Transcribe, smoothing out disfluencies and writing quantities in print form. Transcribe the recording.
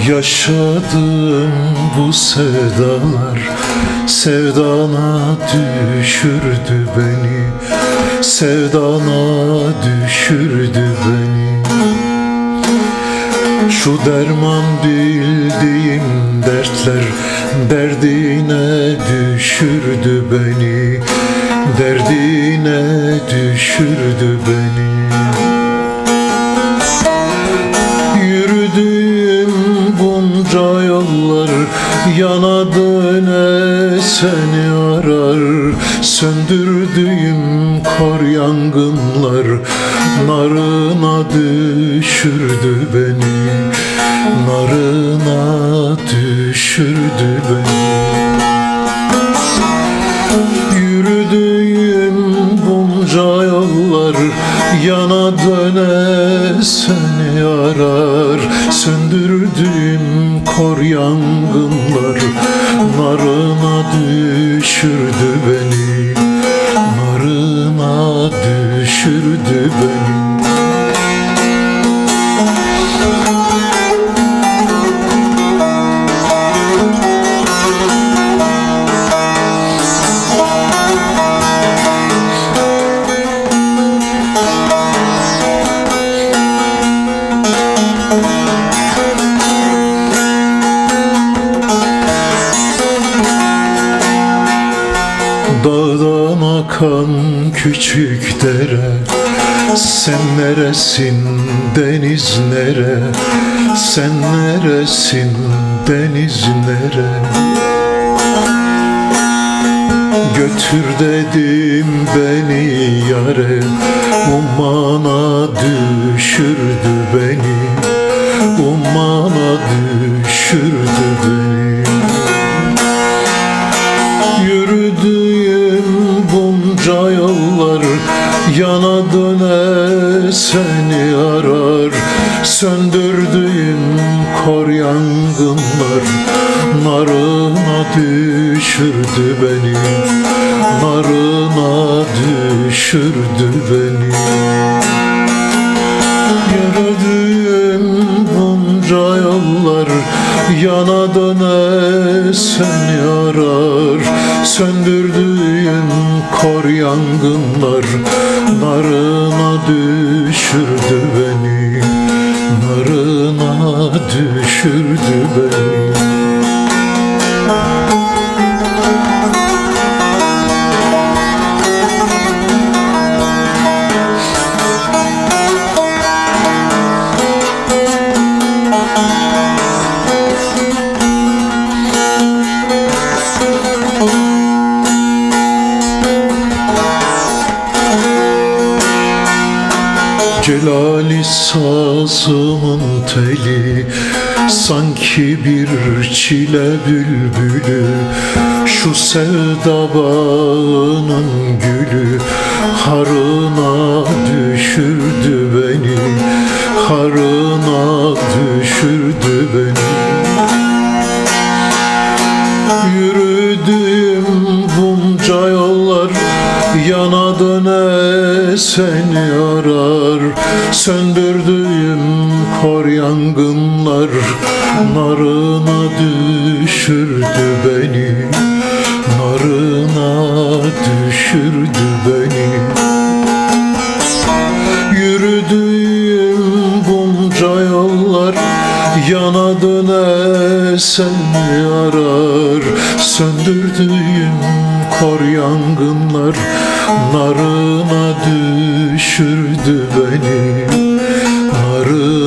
Yaşadım bu sevdalar, sevdana düşürdü beni, sevdana düşürdü beni. Şu derman bildiğim dertler derdine düşürdü beni, derdine düşürdü beni. Yürüdüğüm bunca yollar yana döne seni arar. Söndürdüğüm kor yangınlar narına düşürdü beni, narına düşürdü beni. Yürüdüğüm bunca yollar yana döne seni arar. Söndürdüğüm kor yangınlar narına düşürdü beni, narına düşürdü beni. Dağdan akan küçük dere, sen neresin deniz nere, sen neresin deniz nere? Götür dedim beni yare, umana düşürdü beni, umana düşürdü beni. Yürüdüğüm bunca yollar yana döne seni arar. Söndürdüğüm kor yangınlar narına düşürdü beni, narına düşürdü beni. Yürüdüğüm bunca yollar yana döne seni arar. Söndürdüğüm kor yangınlar narına düşürdü beni, narına düşürdü beni. Celali sazımın teli sanki bir çile bülbülü. Şu sevda bağının gülü harına düşürdü beni, harına düşürdü beni. Yürüdüğüm bunca yollar yana döne seni arar. Söndürdüğüm kor yangınlar narına düşürdü beni, narına düşürdü beni. Yürüdüğüm bunca yollar yana döne seni arar. Söndürdüğüm kor yangınlar narına düşürdü beni, narına